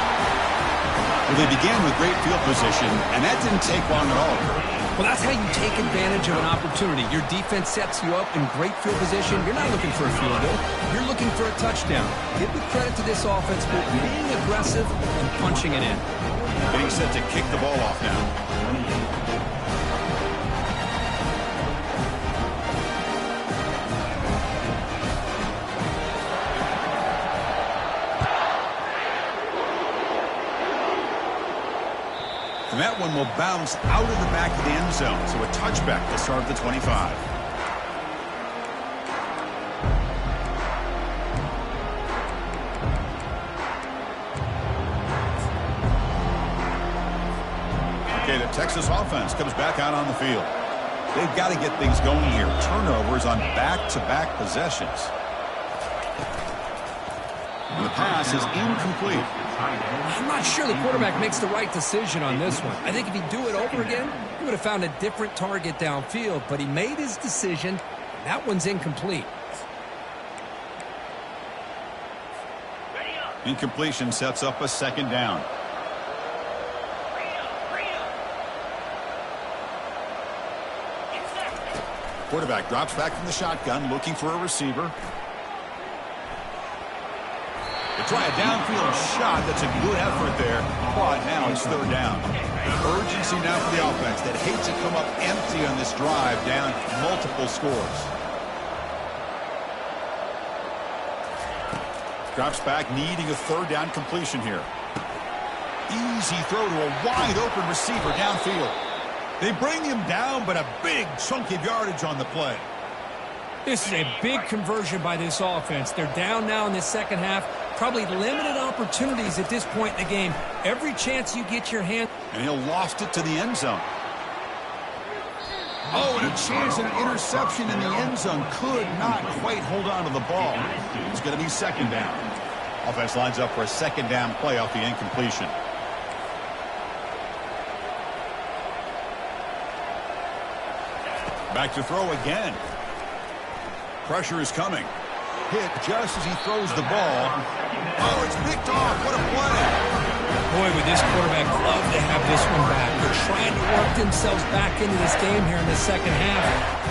Well, they began with great field position, and that didn't take long at all. Well, that's how you take advantage of an opportunity. Your defense sets you up in great field position. You're not looking for a field goal. You're looking for a touchdown. Give the credit to this offense for being aggressive and punching it in. Getting set to kick the ball off now. And that one will bounce out of the back of the end zone. So a touchback to start the 25. Okay, the Texas offense comes back out on the field. They've got to get things going here. Turnovers on back-to-back possessions. And the pass is incomplete. I'm not sure the quarterback makes the right decision on this one. I think if he'd do it over again, he would have found a different target downfield, but he made his decision. That one's incomplete. Incompletion sets up a second down. Quarterback drops back from the shotgun, looking for a receiver. They try a downfield shot. That's a good effort there. But now it's third down. Urgency now for the offense that hates to come up empty on this drive, down multiple scores. Drops back, needing a third down completion here. Easy throw to a wide open receiver downfield. They bring him down, but a big chunk of yardage on the play. This is a big conversion by this offense. They're down now in the second half. Probably limited opportunities at this point in the game. Every chance you get your hand. And he'll lost it to the end zone. Oh, and a chance at an interception in the end zone. Could not quite hold on to the ball. It's going to be second down. Offense lines up for a second down play off the incompletion. Back to throw again. Pressure is coming. Hit just as he throws the ball. Oh, it's picked off. What a play. Boy, would this quarterback love to have this one back. They're trying to work themselves back into this game here in the second half.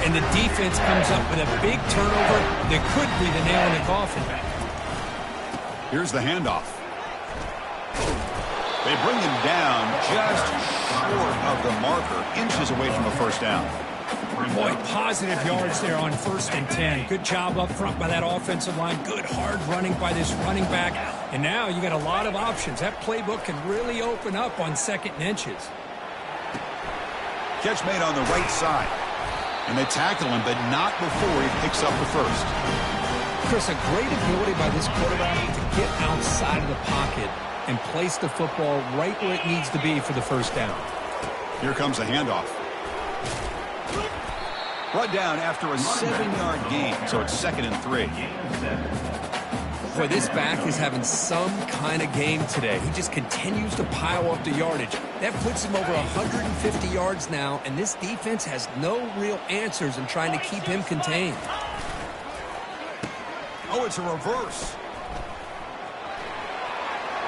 And the defense comes up with a big turnover that could be the nail in the coffin. Here's the handoff. They bring him down just short of the marker. Inches away from a first down. Boy, positive yards there on 1st and 10. Good job up front by that offensive line. Good hard running by this running back. And now you got a lot of options. That playbook can really open up on 2nd and inches. Catch made on the right side. And they tackle him, but not before he picks up the first. Chris, a great ability by this quarterback to get outside of the pocket and place the football right where it needs to be for the first down. Here comes a handoff. Brought down after a 7-yard gain, so it's 2nd and 3. Boy, this back is having some kind of game today. He just continues to pile up the yardage. That puts him over 150 yards now, and this defense has no real answers in trying to keep him contained. Oh, it's a reverse.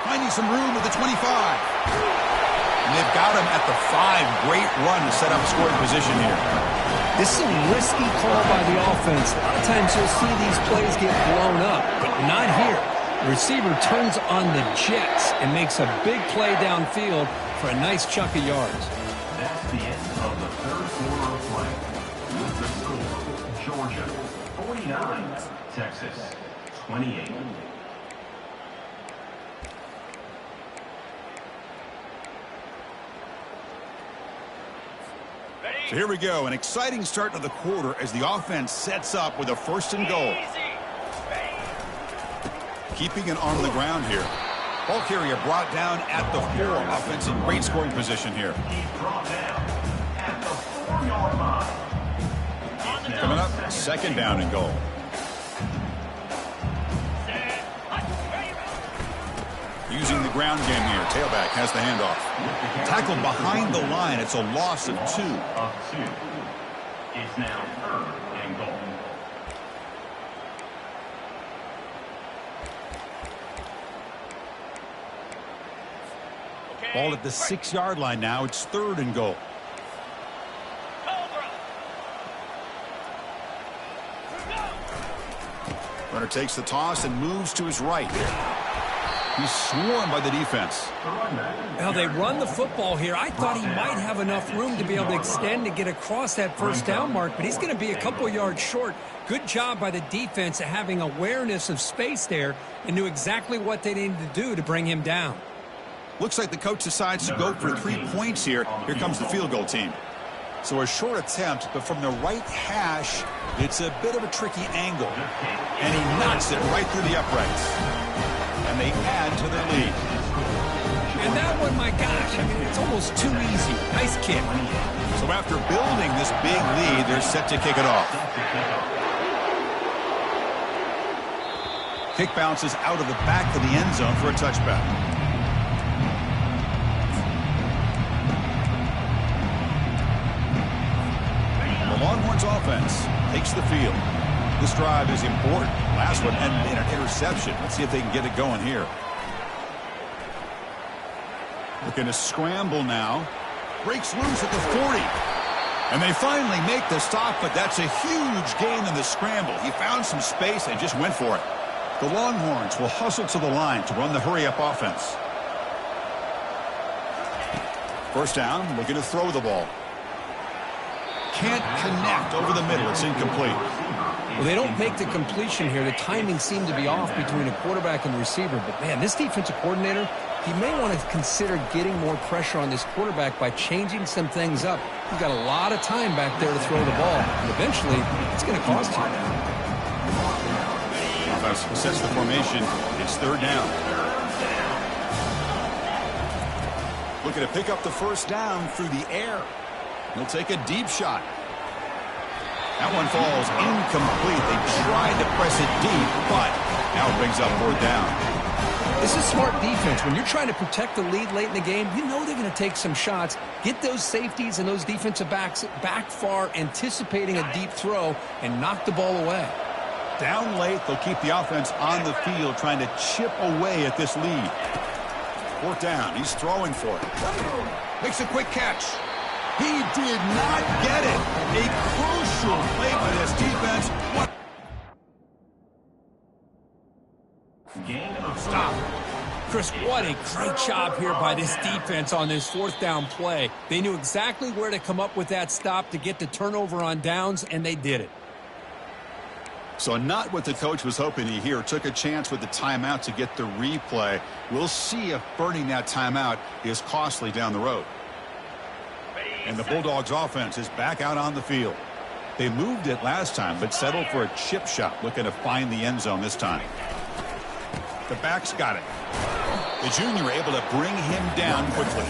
Finding some room at the 25. And they've got him at the 5. Great run to set up scoring position here. This is a risky call by the offense. A lot of times you'll see these plays get blown up, but not here. The receiver turns on the jets and makes a big play downfield for a nice chunk of yards. That's the end of the third quarter of play. With the score, Georgia 49, Texas 28. So here we go, an exciting start to the quarter as the offense sets up with a 1st and goal. Keeping it on the ground here. Ball carrier brought down at the 4. Offense in great scoring position here. He's brought down at the 4-yard line. Coming up, 2nd down and goal. Using the ground game here. Tailback has the handoff. Tackled behind the line. It's a loss of 2. It's now 3rd and goal. Ball at the 6-yard line now. It's 3rd and goal. Runner takes the toss and moves to his right. He's swarmed by the defense. Well, they run the football here. I thought he might have enough room to be able to extend and get across that 1st down mark, but he's going to be a couple yards short. Good job by the defense at having awareness of space there and knew exactly what they needed to do to bring him down. Looks like the coach decides to go for 3 points here. Here comes the field goal team. So a short attempt, but from the right hash, it's a bit of a tricky angle. And he knocks it right through the uprights. And they add to their lead. And that one, my gosh, I mean, it's almost too easy. Nice kick. So after building this big lead, they're set to kick it off. Kick bounces out of the back of the end zone for a touchback. The Longhorns offense takes the field. This drive is important. Last one ended in an interception. Let's see if they can get it going here. Looking to scramble now. Breaks loose at the 40. And they finally make the stop, but that's a huge gain in the scramble. He found some space and just went for it. The Longhorns will hustle to the line to run the hurry-up offense. 1st down, looking to throw the ball. Can't connect over the middle. It's incomplete. Well, they don't make the completion here. The timing seemed to be off between a quarterback and the receiver. But, man, this defensive coordinator, he may want to consider getting more pressure on this quarterback by changing some things up. He's got a lot of time back there to throw the ball. And eventually, it's going to cost you. Offense sets the formation. It's 3rd down. Looking to pick up the 1st down through the air. He'll take a deep shot. That one falls incomplete. They tried to press it deep, but now it brings up 4th down. This is smart defense. When you're trying to protect the lead late in the game, you know they're going to take some shots. Get those safeties and those defensive backs back far, anticipating a deep throw, and knock the ball away. Down late, they'll keep the offense on the field, trying to chip away at this lead. 4th down. He's throwing for it. Makes a quick catch. He did not get it. A crucial play by this defense. Stop. Chris, what a great job here by this defense on this 4th down play. They knew exactly where to come up with that stop to get the turnover on downs, and they did it. So not what the coach was hoping to hear. Took a chance with the timeout to get the replay. We'll see if burning that timeout is costly down the road. And the Bulldogs offense is back out on the field. They moved it last time, but settled for a chip shot, looking to find the end zone this time. The back's got it. The junior able to bring him down quickly.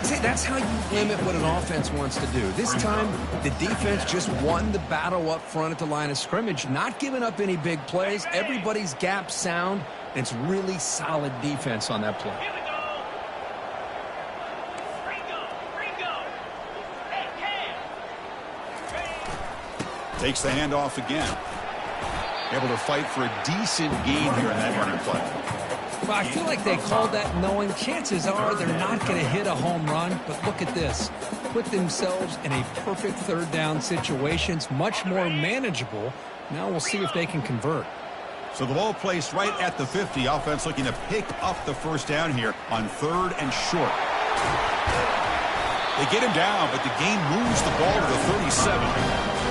See, that's how you limit what an offense wants to do. This time, the defense just won the battle up front at the line of scrimmage, not giving up any big plays. Everybody's gap sound. It's really solid defense on that play. Takes the handoff again. Able to fight for a decent gain here in that running play. Well, I feel like they called that knowing chances are they're not going to hit a home run. But look at this. Put themselves in a perfect third down situation. It's much more manageable. Now we'll see if they can convert. So the ball placed right at the 50. Offense looking to pick up the first down here on 3rd and short. They get him down, but the game moves the ball to the 37.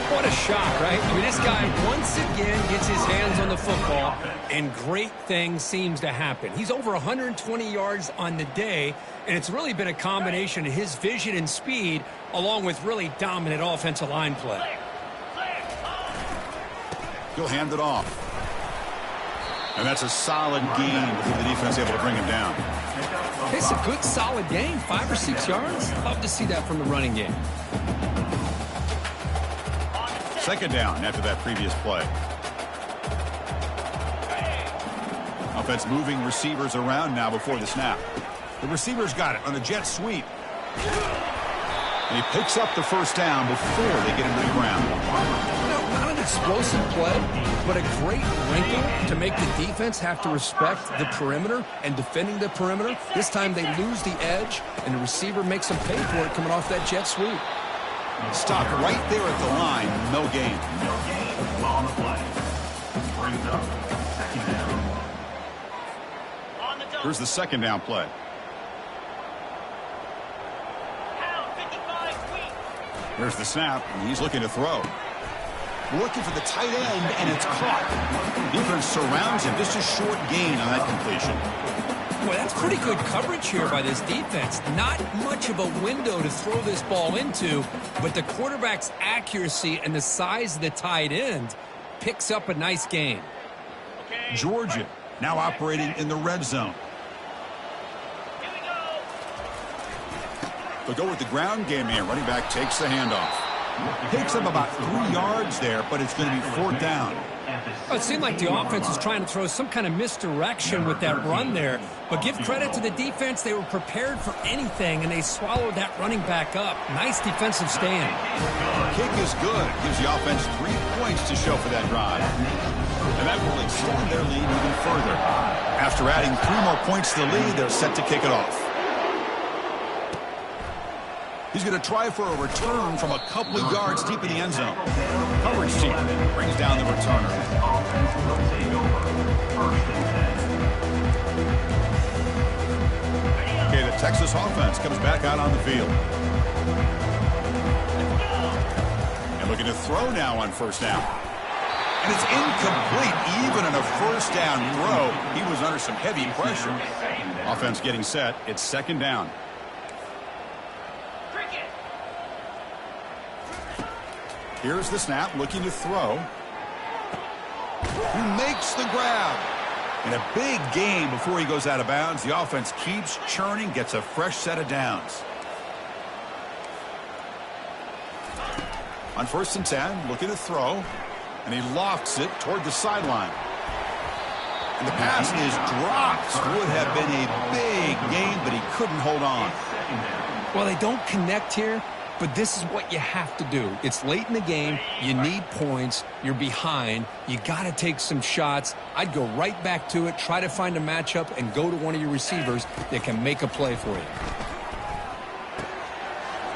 What a shot, right? I mean, this guy once again gets his hands on the football, and great things seems to happen. He's over 120 yards on the day, and it's really been a combination of his vision and speed along with really dominant offensive line play. He'll hand it off. And that's a solid gain before the defense able to bring him down. It's a good, solid gain, 5 or 6 yards. Love to see that from the running game. 2nd down after that previous play. Offense moving receivers around now before the snap. The receiver's got it on a jet sweep. And he picks up the first down before they get him to the ground. Not an explosive play, but a great wrinkle to make the defense have to respect the perimeter and defending the perimeter. This time they lose the edge, and the receiver makes them pay for it coming off that jet sweep. Stopped right there at the line. No gain. No gain on the play. Brings up 2nd down. Here's the 2nd down play. Here's the snap, and he's looking to throw. Looking for the tight end, and it's caught. Defense surrounds him. Just a short gain on that completion. Boy, that's pretty good coverage here by this defense. Not much of a window to throw this ball into, but the quarterback's accuracy and the size of the tight end picks up a nice gain. Georgia now operating in the red zone. They'll go with the ground game here. Running back takes the handoff. Picks up about 3 yards there, but it's going to be 4th down. Well, it seemed like the offense was trying to throw some kind of misdirection with that run there. But give credit to the defense. They were prepared for anything, and they swallowed that running back up. Nice defensive stand. Kick is good. Gives the offense 3 points to show for that drive. And that will extend their lead even further. After adding 3 more points to the lead, they're set to kick it off. He's going to try for a return from a couple of yards deep in the end zone. Coverage team brings down the returner. Okay, the Texas offense comes back out on the field. And looking to throw now on 1st down. And it's incomplete, even on a 1st down throw. He was under some heavy pressure. Offense getting set. It's 2nd down. Here's the snap, looking to throw. He makes the grab. And a big gain before he goes out of bounds. The offense keeps churning, gets a fresh set of downs. On 1st and 10, looking to throw. And he lofts it toward the sideline. And the pass is dropped. Would have been a big gain, but he couldn't hold on. Well, they don't connect here. But this is what you have to do. It's late in the game. You need points. You're behind. You got to take some shots. I'd go right back to it, try to find a matchup, and go to one of your receivers that can make a play for you.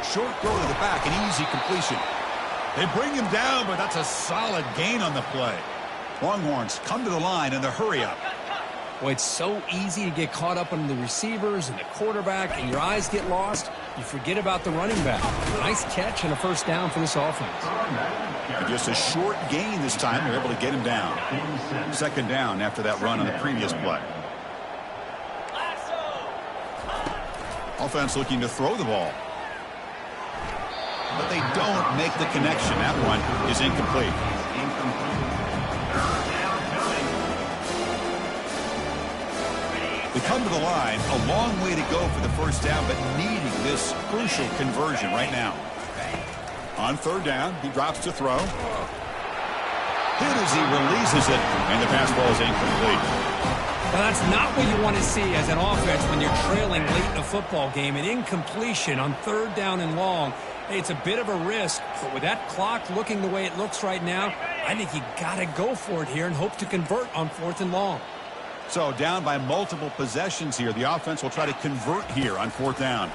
Short throw to the back, an easy completion. They bring him down, but that's a solid gain on the play. Longhorns come to the line in the hurry-up. Well, it's so easy to get caught up on the receivers and the quarterback, and your eyes get lost. You forget about the running back. Nice catch and a 1st down for this offense. And just a short gain this time. They're able to get him down. 2nd down after that run on the previous play. Offense looking to throw the ball. But they don't make the connection. That one is incomplete. They come to the line, a long way to go for the 1st down, but needing this crucial conversion right now. On 3rd down, he drops to throw. Hit as he releases it, and the pass ball is incomplete. Well, that's not what you want to see as an offense when you're trailing late in a football game. An incompletion on 3rd down and long. Hey, it's a bit of a risk, but with that clock looking the way it looks right now, I think you got to go for it here and hope to convert on 4th and long. So down by multiple possessions here. The offense will try to convert here on 4th down.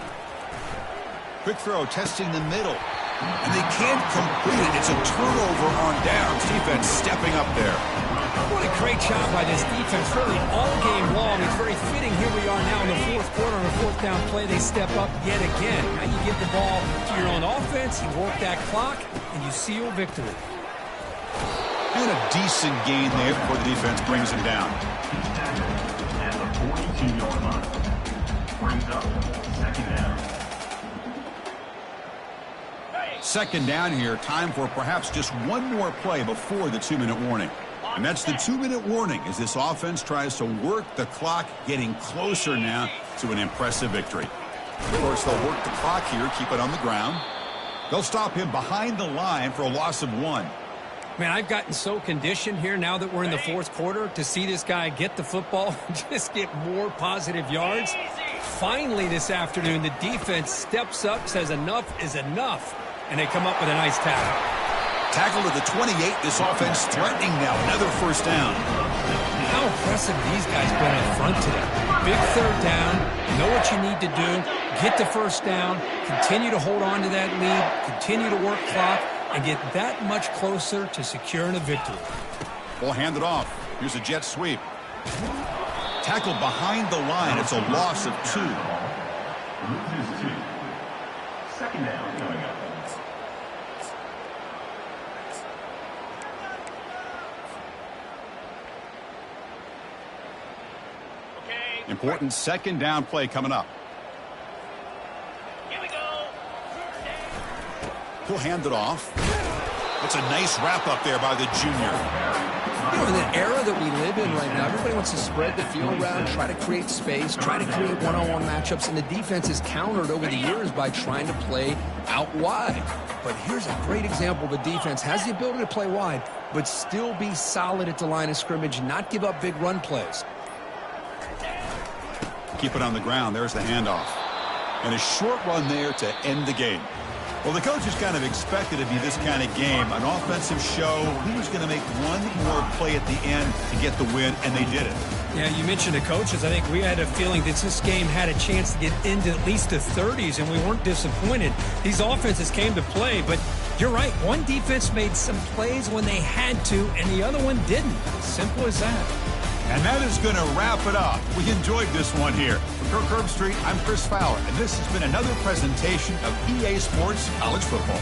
Quick throw, testing the middle. And they can't complete it. It's a turnover on downs. Defense stepping up there. What a great job by this defense, really all game long. It's very fitting. Here we are now in the 4th quarter on a 4th down play. They step up yet again. Now you give the ball to your own offense, you work that clock, and you seal victory. And a decent gain there before the defense brings him down. At the 42-yard line. Brings up 2nd down. 2nd down here. Time for perhaps just one more play before the 2-minute warning. And that's the 2-minute warning as this offense tries to work the clock, getting closer now to an impressive victory. Of course, they'll work the clock here, keep it on the ground. They'll stop him behind the line for a loss of 1. Man, I've gotten so conditioned here now that we're in the 4th quarter to see this guy get the football and just get more positive yards. Finally this afternoon, the defense steps up, says enough is enough, and they come up with a nice tackle. Tackle to the 28. This offense threatening now. Another 1st down. How impressive these guys been up front today. Big 3rd down. Know what you need to do. Get the 1st down. Continue to hold on to that lead. Continue to work clock. And get that much closer to securing a victory. We'll hand it off. Here's a jet sweep. Tackle behind the line. It's a loss of 2. Loses 2. 2nd down coming up. Important 2nd down play coming up. Here we go. He'll hand it off. That's a nice wrap up there by the junior. You know, in the era that we live in right now, everybody wants to spread the field around, try to create space, try to create one-on-one matchups, and the defense is countered over the years by trying to play out wide. But here's a great example of a defense has the ability to play wide, but still be solid at the line of scrimmage, not give up big run plays. Keep it on the ground. There's the handoff. And a short run there to end the game. Well, the coaches kind of expected it to be this kind of game. An offensive show. He was going to make one more play at the end to get the win, and they did it. Yeah, you mentioned the coaches. I think we had a feeling that this game had a chance to get into at least the 30s, and we weren't disappointed. These offenses came to play, but you're right. One defense made some plays when they had to, and the other one didn't. Simple as that. And that is going to wrap it up. We enjoyed this one here. From Kirk Street, I'm Chris Fowler, and this has been another presentation of EA Sports College Football.